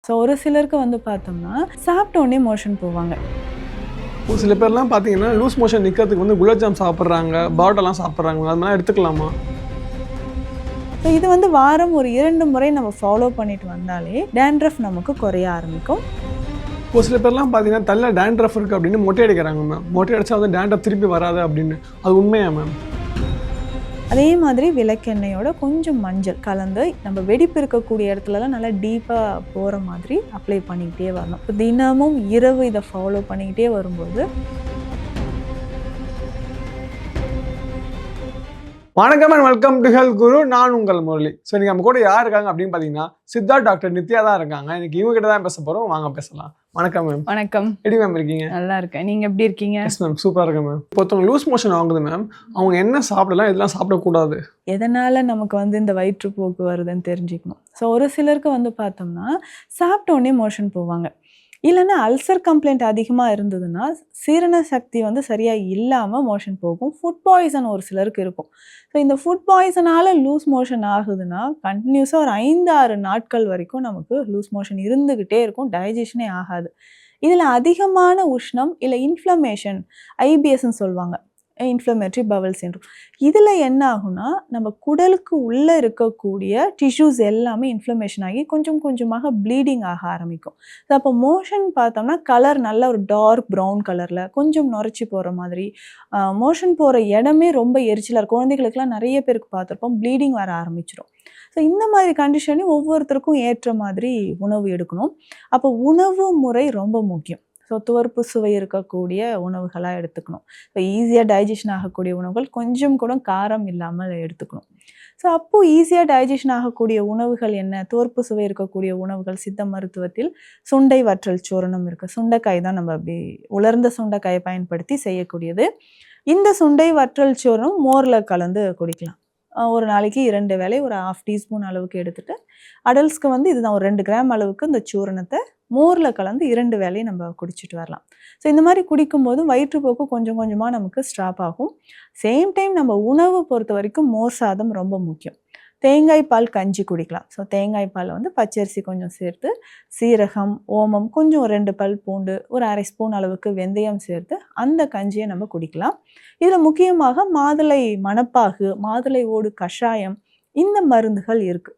So ஒரு சிலருக்கு வந்து பார்த்தோம்னா சாப்பிட்ட உடனே மோஷன் போவாங்க. ஒரு சில பேர்லாம் பார்த்தீங்கன்னா லூஸ் மோஷன் நிற்கிறதுக்கு வந்து குலாப் ஜாம் சாப்பிட்றாங்க, பரோட்டாலாம் சாப்பிட்றாங்க. அது மாதிரிலாம் எடுத்துக்கலாமா? ஸோ இது வந்து வாரம் ஒரு 2 முறை நம்ம ஃபாலோ பண்ணிட்டு வந்தாலே டேண்ட்ரஃப் நமக்கு குறைய ஆரம்பிக்கும். ஒரு சில பேர்லாம் பார்த்தீங்கன்னா தலையில் டேண்ட்ரஃப் இருக்குது அப்படின்னு மொட்டை அடிக்கிறாங்க மேம். மொட்டை அடித்தா வந்து டேண்ட்ரஃப் திருப்பி வராது அப்படின்னு. அது உண்மையா மேம்? அதே மாதிரி விளக்கெண்ணெயோட கொஞ்சம் மஞ்சள் கலந்து நம்ம வெடிப்பு இருக்கக்கூடிய இடத்துலலாம் நல்லா டீப்பாக போகிற மாதிரி அப்ளை பண்ணிக்கிட்டே வரணும். இப்போ தினமும் இரவு இதை ஃபாலோ பண்ணிக்கிட்டே வரும்போது வணக்கம் அண்ட் வெல்கம் டு ஹெல்த் குரு. நான் உங்கள் முரளி. ஸோ இன்றைக்கி நம்ம கூட யார் இருக்காங்க அப்படின்னு பார்த்தீங்கன்னா சித்தார்த் டாக்டர் நித்யா தான் இருக்காங்க. இன்னைக்கு இவங்க கிட்ட தான் பேச போகிறோம். வாங்க பேசலாம். வணக்கம் மேம். வணக்கம். எப்படி மேம் இருக்கீங்க? நல்லா இருக்கேன். நீங்கள் எப்படி இருக்கீங்க? எஸ் மேம், சூப்பராக இருக்கேன் மேம். ஒருத்தவங்க லூஸ் மோஷன் ஆகுது மேம், அவங்க என்ன சாப்பிடலாம், இதெல்லாம் சாப்பிடக்கூடாது? எதனால் நமக்கு வந்து இந்த வயிற்றுப்போக்கு வருதுன்னு தெரிஞ்சுக்கணும். ஸோ ஒரு சிலருக்கு வந்து பார்த்தோம்னா சாப்பிட்ட உடனே மோஷன் போவாங்க. இல்லைன்னா அல்சர் கம்ப்ளைண்ட் அதிகமாக இருந்ததுன்னா சீரண சக்தி வந்து சரியாக இல்லாமல் மோஷன் போகும். ஃபுட் பாய்சன் ஒரு சிலருக்கு இருக்கும். ஸோ இந்த ஃபுட் பாய்சனால் லூஸ் மோஷன் ஆகுதுன்னா கண்டினியூஸாக ஒரு 5-6 நாட்கள் வரைக்கும் நமக்கு லூஸ் மோஷன் இருந்துக்கிட்டே இருக்கும். டைஜஷனே ஆகாது. இதில் அதிகமான உஷ்ணம் இல்லை இன்ஃப்ளமேஷன், ஐபிஎஸ்ன்னு சொல்லுவாங்க, இன்ஃப்ளமேட்டரி பவல் சிண்ட்ரோம். இதில் என்ன ஆகும்னா நம்ம குடலுக்கு உள்ளே இருக்கக்கூடிய டிஷ்யூஸ் எல்லாமே இன்ஃப்ளமேஷன் ஆகி கொஞ்சம் கொஞ்சமாக ப்ளீடிங் ஆக ஆரம்பிக்கும். ஸோ அப்போ மோஷன் பார்த்தோம்னா கலர் நல்ல ஒரு டார்க் ப்ரௌன் கலரில் கொஞ்சம் நுரைச்சி போகிற மாதிரி, மோஷன் போகிற இடமே ரொம்ப எரிச்சலாக இருக்கும். குழந்தைகளுக்கெல்லாம் நிறைய பேருக்கு பார்த்துருப்போம், ப்ளீடிங் வர ஆரம்பிச்சிடும். ஸோ இந்த மாதிரி கண்டிஷனையும் ஒவ்வொருத்தருக்கும் ஏற்ற மாதிரி உணவு எடுக்கணும். அப்போ உணவு முறை ரொம்ப முக்கியம். ஸோ துவர்ப்பு சுவை இருக்கக்கூடிய உணவுகளாக எடுத்துக்கணும். ஸோ ஈஸியாக டைஜஷன் ஆகக்கூடிய உணவுகள், கொஞ்சம் கூட காரம் இல்லாமல் எடுத்துக்கணும். ஸோ அப்போது ஈஸியாக டைஜஷன் ஆகக்கூடிய உணவுகள் என்ன? துவர்ப்பு சுவை இருக்கக்கூடிய உணவுகள் சித்த மருத்துவத்தில் சுண்டை வற்றல் சூரணம் இருக்குது. சுண்டைக்காய் தான் நம்ம அப்படி உலர்ந்த சுண்டைக்காயை பயன்படுத்தி செய்யக்கூடியது. இந்த சுண்டை வற்றல் சூரணம் மோரில் கலந்து குடிக்கலாம். ஒரு நாளைக்கு 2 வேளை ஒரு 1/2 டீஸ்பூன் அளவுக்கு எடுத்துகிட்டு, அடல்ட்ஸ்க்கு வந்து இதுதான் ஒரு 2 கிராம் அளவுக்கு இந்த சூரணத்தை மோரில் கலந்து 2 வேளையும் நம்ம குடிச்சிட்டு வரலாம். ஸோ இந்த மாதிரி குடிக்கும்போது வயிற்றுப்போக்கு கொஞ்சம் கொஞ்சமாக நமக்கு ஸ்டாப் ஆகும். சேம் டைம் நம்ம உணவு பொறுத்த வரைக்கும் மோர் சாதம் ரொம்ப முக்கியம். தேங்காய் பால் கஞ்சி குடிக்கலாம். ஸோ தேங்காய் பாலில் வந்து பச்சரிசி கொஞ்சம் சேர்த்து, சீரகம், ஓமம், கொஞ்சம் 2 பல் பூண்டு, ஒரு 1/2 ஸ்பூன் அளவுக்கு வெந்தயம் சேர்த்து அந்த கஞ்சியை நம்ம குடிக்கலாம். இதில் முக்கியமாக மாதுளை மணப்பாகு, மாதுளை ஓடு கஷாயம், இந்த மருந்துகள் இருக்குது.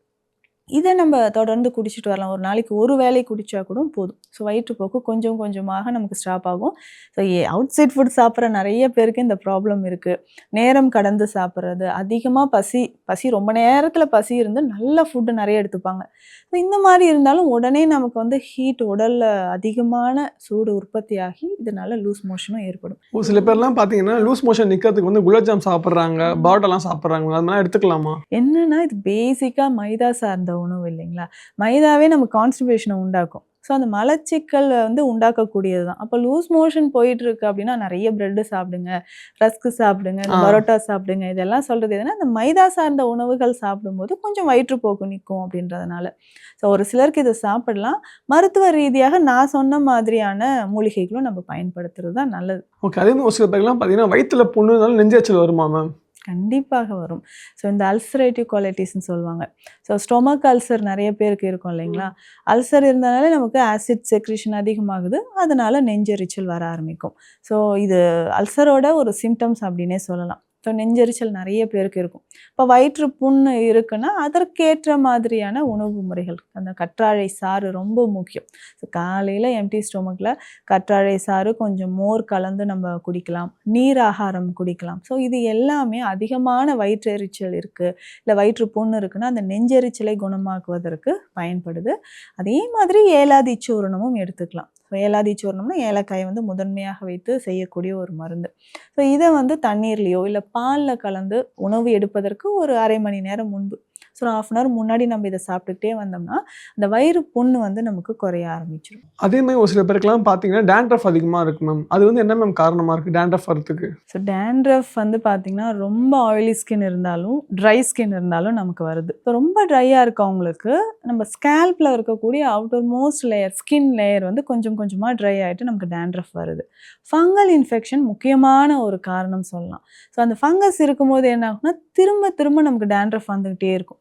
இதை நம்ம தொடர்ந்து குடிச்சிட்டு வரலாம். ஒரு நாளைக்கு ஒரு வேளை குடித்தா கூட போதும். ஸோ வயிற்றுப்போக்கு கொஞ்சம் கொஞ்சமாக நமக்கு ஸ்டாப் ஆகும். ஸோ அவுட் சைட் ஃபுட் சாப்பிட்ற நிறைய பேருக்கு இந்த ப்ராப்ளம் இருக்குது. நேரம் கடந்து சாப்பிட்றது, அதிகமாக பசி ரொம்ப நேரத்தில் பசி இருந்து நல்ல ஃபுட்டு நிறைய எடுத்துப்பாங்க. ஸோ இந்த மாதிரி இருந்தாலும் உடனே நமக்கு வந்து ஹீட், உடலில் அதிகமான சூடு உற்பத்தி ஆகி இதனால் லூஸ் மோஷனும் ஏற்படும். ஒரு சில பேர்லாம் பார்த்தீங்கன்னா லூஸ் மோஷன் நிற்கிறதுக்கு வந்து குலாப் ஜாம் சாப்பிட்றாங்க, பரோட்டாலாம் சாப்பிட்றாங்க. அது மாதிரிலாம் எடுத்துக்கலாமா? என்னன்னா இது பேசிக்காக மைதா சார்ந்த உணவு இல்லைங்களா? மைதாவே நம்ம கான்ஸ்டிபேஷனை உண்டாக்கும். ஸோ அந்த மலச்சிக்கல் வந்து உண்டாக்கக்கூடியது தான். அப்போ லூஸ் மோஷன் போயிட்டு இருக்கு அப்படின்னா நிறைய ப்ரெட்டு சாப்பிடுங்க, ரஸ்க்கு சாப்பிடுங்க, இந்த பரோட்டா சாப்பிடுங்க, இதெல்லாம் சொல்கிறது எதுனா இந்த மைதா சார்ந்த உணவுகள் சாப்பிடும்போது கொஞ்சம் வயிற்றுப்போக்கு நிற்கும் அப்படின்றதுனால. ஸோ ஒரு சிலருக்கு இதை சாப்பிடலாம். மருத்துவ ரீதியாக நான் சொன்ன மாதிரியான மூலிகைகளும் நம்ம பயன்படுத்துறது தான் நல்லது. ஓகே. அதே மாதிரி ஒரு சில பேர்லாம் பார்த்தீங்கன்னா வயிற்றுல புண்ணுனால நெஞ்செரிச்சல் வருமா மேம்? கண்டிப்பாக வரும். ஸோ இந்த அல்சரேட்டிவ் கொலைட்டிஸ்ன்னு சொல்லுவாங்க. ஸோ ஸ்டொமக் அல்சர் நிறைய பேருக்கு இருக்கும் இல்லைங்களா? அல்சர் இருந்தனால நமக்கு ஆசிட் செக்ரீஷன் அதிகமாகுது, அதனால நெஞ்செரிச்சல் வர ஆரம்பிக்கும். ஸோ இது அல்சரோட ஒரு சிம்டம்ஸ் அப்படின்னே சொல்லலாம். ஸோ நெஞ்செரிச்சல் நிறைய பேருக்கு இருக்கும். இப்போ வயிற்று புண்ணு இருக்குன்னா அதற்கேற்ற மாதிரியான உணவு முறைகள், அந்த கற்றாழை சாறு ரொம்ப முக்கியம். ஸோ காலையில் எம்டி ஸ்டொமக்கில் கற்றாழை சாறு, கொஞ்சம் மோர் கலந்து நம்ம குடிக்கலாம், நீர் ஆகாரம் குடிக்கலாம். ஸோ இது எல்லாமே அதிகமான வயிற்றெரிச்சல் இருக்குது, இல்லை வயிற்று புண்ணு இருக்குன்னா அந்த நெஞ்செரிச்சலை குணமாக்குவதற்கு பயன்படுது. அதே மாதிரி ஏலாதி சூரணமும் எடுத்துக்கலாம். ஸோ ஏலாதி சூரணம்னா ஏலக்காயை வந்து முதன்மையாக வைத்து செய்யக்கூடிய ஒரு மருந்து. ஸோ இதை வந்து தண்ணீர்லேயோ இல்லை பாலில் கலந்து உணவு எடுப்பதற்கு ஒரு 1/2 மணி நேரம் முன்பு, ஸோ 1/2 hour முன்னாடி நம்ம இதை சாப்பிட்டுக்கிட்டே வந்தோம்னா அந்த வயிறு புண்ணு வந்து நமக்கு குறைய ஆரம்பிச்சிடும். அதே மாதிரி ஒரு சில பேருக்குலாம் பார்த்தீங்கன்னா டேண்ட்ரஃப் அதிகமாக இருக்குது மேம். அது வந்து என்ன மேம் காரணமாக இருக்குது டேண்ட்ரஃப் வரதுக்கு? ஸோ டேண்ட்ரஃப் வந்து பார்த்திங்கன்னா ரொம்ப ஆயிலி ஸ்கின் இருந்தாலும் ட்ரை ஸ்கின் இருந்தாலும் நமக்கு வருது. ஸோ ரொம்ப ட்ரையாக இருக்கவங்களுக்கு நம்ம ஸ்கேல்பில் இருக்கக்கூடிய outer most layer, skin layer வந்து கொஞ்சம் கொஞ்சமாக ட்ரை ஆகிட்டு நமக்கு டேண்ட்ரஃப் வருது. ஃபங்கல் இன்ஃபெக்ஷன் முக்கியமான ஒரு காரணம் சொல்லலாம். ஸோ அந்த ஃபங்கஸ் இருக்கும்போது என்ன ஆகும்னா திரும்ப திரும்ப நமக்கு டேண்ட்ரஃப் வந்துக்கிட்டே இருக்கும்.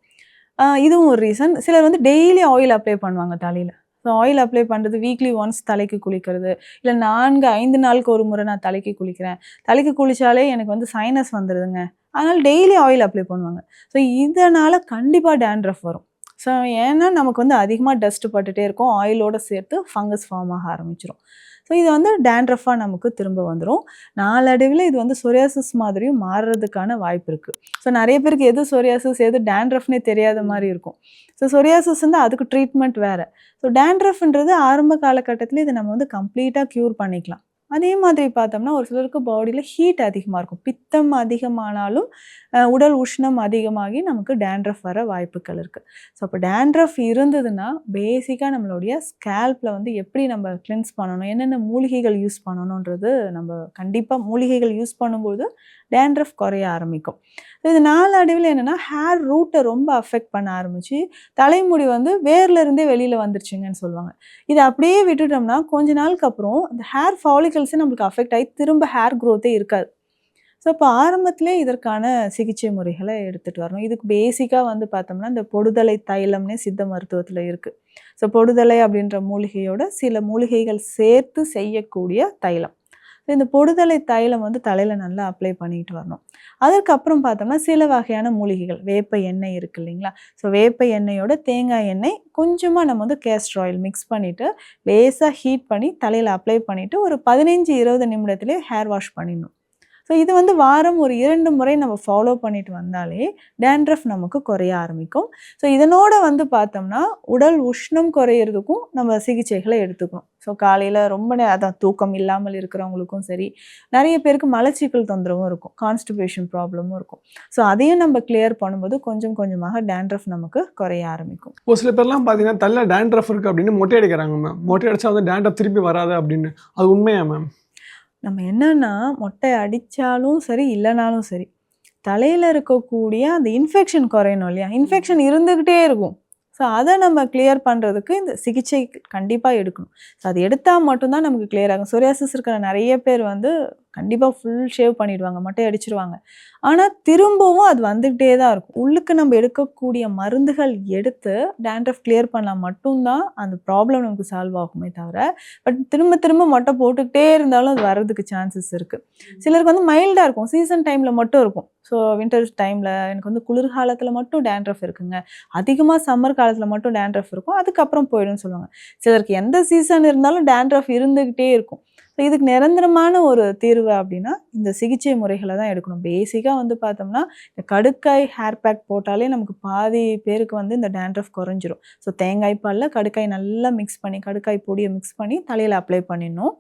இதுவும் ஒரு ரீசன். சிலர் வந்து டெய்லி ஆயில் அப்ளை பண்ணுவாங்க தலையில். ஸோ ஆயில் அப்ளை பண்ணுறது வீக்லி ஒன்ஸ் தலைக்கு குளிக்கிறது, இல்லை 4-5 நாளுக்கு ஒரு முறை நான் தலைக்கு குளிக்கிறேன். தலைக்கு குளிச்சாலே எனக்கு வந்து சைனஸ் வந்துடுதுங்க, அதனால் டெய்லி ஆயில் அப்ளை பண்ணுவாங்க. ஸோ இதனால் கண்டிப்பாக டேண்ட்ரஃப் வரும். ஸோ ஏன்னா நமக்கு வந்து அதிகமாக டஸ்ட் பட்டுகிட்டே இருக்கும், ஆயிலோடு சேர்த்து ஃபங்கஸ் ஃபார்ம் ஆக ஆரம்பிச்சிடும். ஸோ இது வந்து டேண்ட்ரஃபாக நமக்கு திரும்ப வந்துடும். நாளடைவில் இது வந்து சொரியாசிஸ் மாதிரியும் மாறுறதுக்கான வாய்ப்பு இருக்குது. ஸோ நிறைய பேருக்கு எது சொரியாசிஸ் எது டேண்ட்ரஃப்னே தெரியாத மாதிரி இருக்கும். ஸோ சொரியாசிஸ் வந்து அதுக்கு ட்ரீட்மெண்ட் வேறு. ஸோ டேண்ட்ரஃப்ன்றது ஆரம்ப காலகட்டத்தில் இதை நம்ம வந்து கம்ப்ளீட்டாக க்யூர் பண்ணிக்கலாம். அதே மாதிரி பார்த்தோம்னா ஒரு சிலருக்கு பாடியில் ஹீட் அதிகமாக இருக்கும், பித்தம் அதிகமானாலும் உடல் உஷ்ணம் அதிகமாகி நமக்கு டேண்ட்ரஃப் வர வாய்ப்புகள் இருக்குது. ஸோ அப்போ டேண்ட்ரஃப் இருந்ததுன்னா பேசிக்காக நம்மளுடைய ஸ்கேல்பில் வந்து எப்படி நம்ம கிளென்ஸ் பண்ணணும், என்னென்ன மூலிகைகள் யூஸ் பண்ணணுன்றது நம்ம கண்டிப்பாக மூலிகைகள் யூஸ் பண்ணும்போது டேண்ட்ரஃப் குறைய ஆரம்பிக்கும். இது நாளடைவில் என்னென்னா ஹேர் ரூட்டை ரொம்ப அஃபெக்ட் பண்ண ஆரம்பித்து தலைமுடி வந்து வேர்லேருந்தே வெளியில் வந்துருச்சுங்கன்னு சொல்லுவாங்க. இதை அப்படியே விட்டுட்டோம்னா கொஞ்ச நாளுக்கு அப்புறம் இந்த ஹேர் ஃபாலிகல்ஸே நம்மளுக்கு அஃபெக்ட் ஆகி திரும்ப ஹேர் க்ரோத்தே இருக்காது. ஸோ இப்போ ஆரம்பத்திலே இதற்கான சிகிச்சை முறைகளை எடுத்துகிட்டு வரணும். இதுக்கு பேசிக்காக வந்து பார்த்தோம்னா இந்த பொடுதலை தைலம்னே சித்த மருத்துவத்தில் இருக்குது. ஸோ பொடுதலை அப்படின்ற மூலிகையோட சில மூலிகைகள் சேர்த்து செய்யக்கூடிய தைலம். இந்த பொடுதலை தைலம் வந்து தலையில் நல்லா அப்ளை பண்ணிட்டு வரணும். அதுக்கப்புறம் பார்த்தோம்னா சில வகையான மூலிகைகள், வேப்ப எண்ணெய் இருக்குது இல்லைங்களா, ஸோ வேப்ப எண்ணெயோட தேங்காய் எண்ணெய் கொஞ்சமாக நம்ம வந்து கேஸ்டர் ஆயில் மிக்ஸ் பண்ணிவிட்டு லேசாக ஹீட் பண்ணி தலையில் அப்ளை பண்ணிவிட்டு ஒரு 15-20 நிமிடத்துலேயே ஹேர் வாஷ் பண்ணிடணும். ஸோ இது வந்து வாரம் ஒரு 2 முறை நம்ம ஃபாலோ பண்ணிட்டு வந்தாலே டேண்ட்ரஃப் நமக்கு குறைய ஆரம்பிக்கும். ஸோ இதனோட வந்து பார்த்தோம்னா உடல் உஷ்ணம் குறையிறதுக்கும் நம்ம சிகிச்சைகளை எடுத்துக்கணும். ஸோ காலையில் ரொம்ப அதான் தூக்கம் இல்லாமல் இருக்கிறவங்களுக்கும் சரி, நிறைய பேருக்கு மலச்சிக்கல் தொந்தரவும் இருக்கும், கான்ஸ்டிபேஷன் ப்ராப்ளமும் இருக்கும். ஸோ அதையும் நம்ம கிளியர் பண்ணும்போது கொஞ்சம் கொஞ்சமாக டேண்ட்ரஃப் நமக்கு குறைய ஆரம்பிக்கும். ஒரு சில பேர்லாம் பார்த்தீங்கன்னா தள்ள டேண்ட்ரஃப் இருக்குது அப்படின்னு மொட்டை அடிக்கிறாங்க மேம். மொட்டை அடித்தா வந்து டேண்ட்ரஃப் திருப்பி வராது அப்படின்னு, அது உண்மையா மேம்? நம்ம என்னன்னா மொட்டை அடித்தாலும் சரி இல்லைனாலும் சரி தலையில் இருக்கக்கூடிய அந்த இன்ஃபெக்ஷன் குறையணும் இல்லையா, இன்ஃபெக்ஷன் இருந்துக்கிட்டே இருக்கும். ஸோ அதை நம்ம கிளியர் பண்ணுறதுக்கு இந்த சிகிச்சை கண்டிப்பாக எடுக்கணும். ஸோ அது எடுத்தால் மட்டும்தான் நமக்கு கிளியர் ஆகும். சொரியாசிஸ் இருக்கிற நிறைய பேர் வந்து கண்டிப்பாக ஃபுல் ஷேவ் பண்ணிடுவாங்க, மொட்டை அடிச்சிருவாங்க, ஆனால் திரும்பவும் அது வந்துக்கிட்டே தான் இருக்கும். உள்ளுக்கு நம்ம எடுக்கக்கூடிய மருந்துகள் எடுத்து டேண்ட்ரஃப் கிளியர் பண்ணால் மட்டும்தான் அந்த ப்ராப்ளம் நமக்கு சால்வ் ஆகுமே தவிர, பட் திரும்ப திரும்ப மொட்டை போட்டுக்கிட்டே இருந்தாலும் அது வர்றதுக்கு சான்சஸ் இருக்குது. சிலருக்கு வந்து மைல்டாக இருக்கும், சீசன் டைமில் மட்டும் இருக்கும். ஸோ வின்டர் டைமில் எனக்கு வந்து குளிர்காலத்தில் மட்டும் டேண்ட்ரஃப் இருக்குங்க, அதிகமாக சம்மர் காலத்தில் மட்டும் டேண்ட்ரஃப் இருக்கும், அதுக்கப்புறம் போயிடும்னு சொல்லுவாங்க. சிலருக்கு எந்த சீசன் இருந்தாலும் டேண்ட்ரஃப் இருந்துக்கிட்டே இருக்கும். ஸோ இதுக்கு நிரந்தரமான ஒரு தீர்வு அப்படின்னா இந்த சிகிச்சை முறைகளை தான் எடுக்கணும். பேசிக்காக வந்து பார்த்தோம்னா இந்த கடுக்காய் ஹேர் பேக் போட்டாலே நமக்கு பாதி பேருக்கு வந்து இந்த டேண்ட்ரஃப் குறைஞ்சிரும். ஸோ தேங்காய் பாலில் கடுக்காய் நல்லா மிக்ஸ் பண்ணி, கடுக்காய் பொடியை மிக்ஸ் பண்ணி தலையில் அப்ளை பண்ணிடணும்.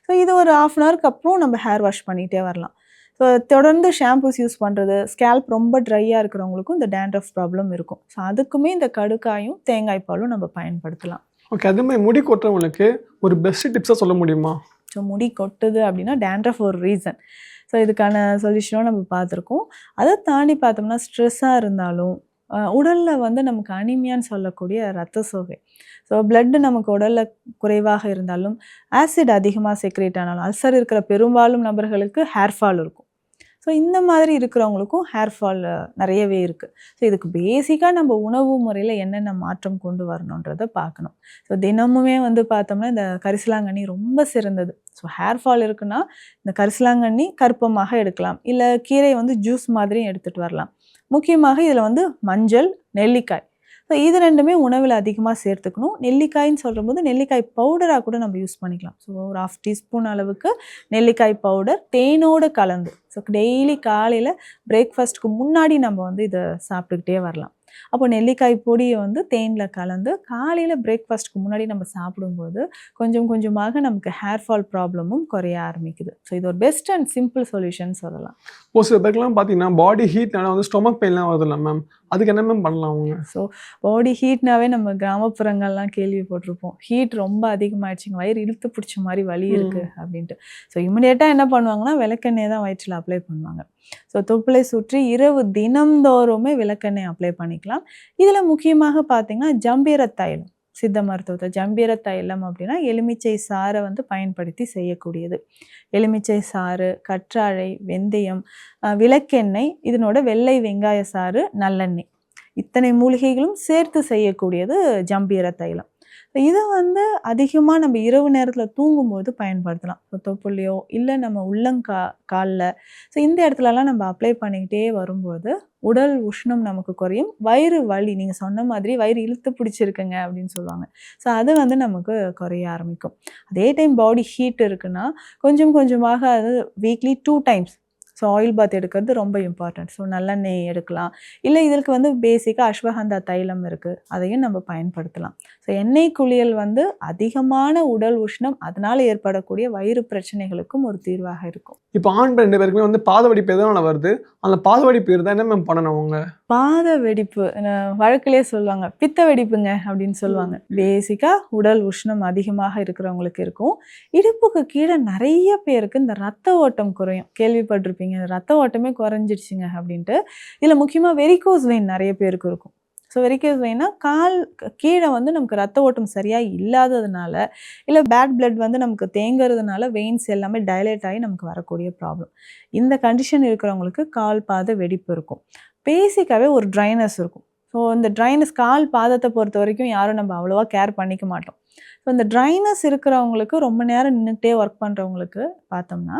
ஸோ இது ஒரு 1/2 அன் ஹவருக்கு அப்புறம் நம்ம ஹேர் வாஷ் பண்ணிகிட்டே வரலாம். ஸோ தொடர்ந்து ஷாம்பூஸ் யூஸ் பண்ணுறது, ஸ்கேல்ப் ரொம்ப ட்ரையாக இருக்கிறவங்களுக்கும் இந்த டேண்ட்ரஃப் ப்ராப்ளம் இருக்கும். ஸோ அதுக்குமே இந்த கடுக்காயும் தேங்காய் பாலும் நம்ம பயன்படுத்தலாம். ஓகே, அதுமாதிரி முடி கொட்டுறவங்களுக்கு ஒரு பெஸ்ட் டிப்ஸாக சொல்ல முடியுமா? ஸோ முடி கொட்டுது அப்படின்னா டேண்ட்ரஃப் ஒரு ரீசன். ஸோ இதுக்கான சொல்யூஷனும் நம்ம பார்த்துருக்கோம். அதை தாண்டி பார்த்தோம்னா ஸ்ட்ரெஸ்ஸாக இருந்தாலும் உடலில் வந்து நமக்கு அனிமியான்னு சொல்லக்கூடிய ரத்த சோகை, ஸோ பிளட்டு நமக்கு உடலில் குறைவாக இருந்தாலும், ஆசிட் அதிகமாக செக்ரேட் ஆனாலும், அல்சர் இருக்கிற பெரும்பாலும் நபர்களுக்கு ஹேர் ஃபால் இருக்கும். ஸோ இந்த மாதிரி இருக்கிறவங்களுக்கும் ஹேர் ஃபால் நிறையவே இருக்குது. ஸோ இதுக்கு பேசிக்காக நம்ம உணவு முறையில் என்னென்ன மாற்றம் கொண்டு வரணுன்றதை பார்க்கணும். ஸோ தினமுமே வந்து பார்த்தோம்னா இந்த கரிசலாங்கண்ணி ரொம்ப சிறந்தது. ஸோ ஹேர் ஃபால் இருக்குன்னா இந்த கரிசலாங்கண்ணி கருப்பமாக எடுக்கலாம், இல்லை கீரை வந்து ஜூஸ் மாதிரியும் எடுத்துகிட்டு வரலாம். முக்கியமாக இதில் வந்து மஞ்சள், நெல்லிக்காய், ஸோ இது ரெண்டுமே உணவில் அதிகமாக சேர்த்துக்கணும். நெல்லிக்காய்ன்னு சொல்லும்போது நெல்லிக்காய் பவுடராக கூட நம்ம யூஸ் பண்ணிக்கலாம். ஸோ ஒரு 1/2 டீஸ்பூன் அளவுக்கு நெல்லிக்காய் பவுடர் தேனோடு கலந்து, ஸோ டெய்லி காலையில் பிரேக்ஃபாஸ்ட்டுக்கு முன்னாடி நம்ம வந்து இதை சாப்பிட்டுக்கிட்டே வரலாம். அப்போ நெல்லிக்காய் பொடியை வந்து தேனில் கலந்து காலையில் பிரேக்ஃபாஸ்ட்டுக்கு முன்னாடி நம்ம சாப்பிடும்போது கொஞ்சம் கொஞ்சமாக நமக்கு ஹேர் ஃபால் ப்ராப்ளமும் குறைய ஆரம்பிக்குது. ஸோ இது ஒரு பெஸ்ட் அண்ட் சிம்பிள் சொல்யூஷன் சொல்லலாம். ஒரு சில பேருக்குலாம் பார்த்தீங்கன்னா பாடி ஹீட்னால வந்து ஸ்டொமக் பெயின்லாம் வருதுல்ல மேம், அதுக்கு என்ன மேம் பண்ணலாம் அவங்க? ஸோ பாடி ஹீட்னாவே நம்ம கிராமப்புறங்கள்லாம் கேள்விப்பட்டிருப்போம், ஹீட் ரொம்ப அதிகமாகிடுச்சிங்க, வயிறு இழுத்து பிடிச்ச மாதிரி வலி இருக்குது அப்படின்ட்டு. ஸோ இமிடியேட்டாக என்ன பண்ணுவாங்கன்னா விளக்கெண்ணெய் தான் வயிற்றில் அப்ளை பண்ணுவாங்க. ஸோ தொப்புளை சுற்றி இரவு தினம்தோறுமே விளக்கெண்ணெய் அப்ளை பண்ணிக்கலாம். இதில் முக்கியமாக பார்த்தீங்கன்னா ஜம்பீர தைலம், சித்த மருத்துவத்தை ஜம்பீர தைலம் அப்படின்னா எலுமிச்சை சாறை வந்து பயன்படுத்தி செய்யக்கூடியது. எலுமிச்சை சாறு, கற்றாழை, வெந்தயம், விளக்கெண்ணெய், இதனோட வெள்ளை வெங்காய சாறு, நல்லெண்ணெய், இத்தனை மூலிகைகளும் சேர்த்து செய்யக்கூடியது ஜம்பீர தைலம். இதை வந்து அதிகமாக நம்ம இரவு நேரத்தில் தூங்கும்போது பயன்படுத்தலாம். ஸோ தொப்புள்ளையோ இல்லை நம்ம காலில், ஸோ இந்த இடத்துலலாம் நம்ம அப்ளை பண்ணிக்கிட்டே வரும்போது உடல் உஷ்ணம் நமக்கு குறையும். வயிறு வலி, நீங்கள் சொன்ன மாதிரி வயிறு இழுத்து பிடிச்சிருக்குங்க அப்படின்னு சொல்லுவாங்க. ஸோ அது வந்து நமக்கு குறைய ஆரம்பிக்கும். அதே டைம் பாடி ஹீட் இருக்குன்னா கொஞ்சம் கொஞ்சமாக அது weekly 2 times so oil bath எடுக்கிறது ரொம்ப இம்பார்ட்டன்ட். ஸோ நல்லெண்ணெய் எடுக்கலாம். இல்லை இதற்கு வந்து பேசிக்காக அஸ்வகந்தா தைலம் இருக்குது, அதையும் நம்ம பயன்படுத்தலாம். ஸோ எண்ணெய் குளியல் வந்து அதிகமான உடல் உஷ்ணம் அதனால் ஏற்படக்கூடிய வயிறு பிரச்சனைகளுக்கும் ஒரு தீர்வாக இருக்கும். இப்போ ஆண் பெண் 2 பேருக்குமே வந்து பாத வெடிப்பு எதனால வருது? அந்த பாத வெடிப்பு இருந்தால் என்ன மேம் பண்ணணும் அவங்க? பாத வெடிப்பு வழக்கிலே சொல்லுவாங்க பித்த வெடிப்புங்க அப்படின்னு சொல்லுவாங்க. பேசிக்காக உடல் உஷ்ணம் அதிகமாக இருக்கிறவங்களுக்கு இருக்கும். இடுப்புக்கு கீழே நிறைய பேருக்கு இந்த ரத்த ஓட்டம் குறையும், கேள்விப்பட்டிருப்பீங்க. ரத்த ஓட்டமே குறைஞ்சிடுச்சுங்க அப்படின்ட்டு. இதில் முக்கியமாக வெரிகோஸ் வெயின் நிறைய பேருக்கு இருக்கும். ஸோ வெரிகோஸ் வெயின்னா கால் கீழே வந்து நமக்கு ரத்த ஓட்டம் சரியாக இல்லாததுனால, இல்லை பேட் பிளட் வந்து நமக்கு தேங்கிறதுனால வெயின்ஸ் எல்லாமே டைலேட் ஆகி நமக்கு வரக்கூடிய ப்ராப்ளம். இந்த கண்டிஷன் இருக்கிறவங்களுக்கு கால் பாத வெடிப்பு இருக்கும். பேசிக்காகவே ஒரு ட்ரைனஸ் இருக்கும். ஸோ இந்த ட்ரைனஸ் கால் பாதத்தை பொறுத்த வரைக்கும் யாரும் நம்ம அவ்வளோவா கேர் பண்ணிக்க மாட்டோம். ஸோ இந்த ட்ரைனஸ் இருக்கிறவங்களுக்கு, ரொம்ப நேரம் நின்றுட்டே ஒர்க் பண்ணுறவங்களுக்கு பார்த்தோம்னா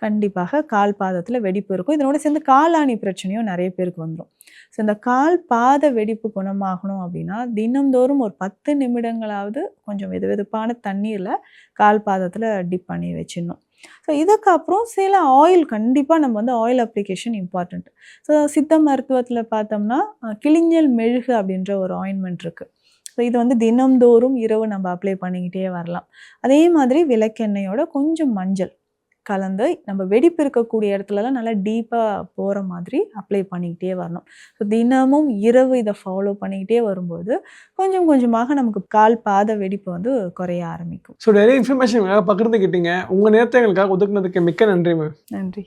கண்டிப்பாக கால் பாதத்தில் வெடிப்பு இருக்கும். இதனோட சேர்ந்து காலாணி பிரச்சனையும் நிறைய பேருக்கு வந்துடும். ஸோ இந்த கால் பாத வெடிப்பு குணமாகணும் அப்படின்னா தினம்தோறும் ஒரு 10 நிமிடங்களாவது கொஞ்சம் வெதுவெதுப்பான தண்ணீரில் கால் பாதத்தில் டிப் பண்ணி வச்சிடணும். ஸோ இதுக்கப்புறம் சில ஆயில், கண்டிப்பாக நம்ம வந்து ஆயில் அப்ளிகேஷன் இம்பார்ட்டண்ட். ஸோ சித்த மருத்துவத்தில் பார்த்தோம்னா கிளிஞ்சல் மெழுகு அப்படின்ற ஒரு ஆயின்மெண்ட் இருக்குது. ஸோ இது வந்து தினம்தோறும் இரவு நம்ம அப்ளை பண்ணிக்கிட்டே வரலாம். அதே மாதிரி விளக்கெண்ணெயோட கொஞ்சம் மஞ்சள் கலந்து நம்ம வெடிப்பு இருக்கக்கூடிய இடத்துலலாம் நல்லா டீப்பாக போகிற மாதிரி அப்ளை பண்ணிக்கிட்டே வரணும். ஸோ தினமும் இரவு இதை ஃபாலோ பண்ணிக்கிட்டே வரும்போது கொஞ்சம் கொஞ்சமாக நமக்கு கால் பாத வெடிப்பு வந்து குறைய ஆரம்பிக்கும். ஸோ நிறைய இன்ஃபர்மேஷன் பகிர்ந்துக்கிட்டீங்க. உங்கள் நேரத்தை எங்களுக்காக ஒதுக்குனதுக்கு மிக்க நன்றி மேம். நன்றி.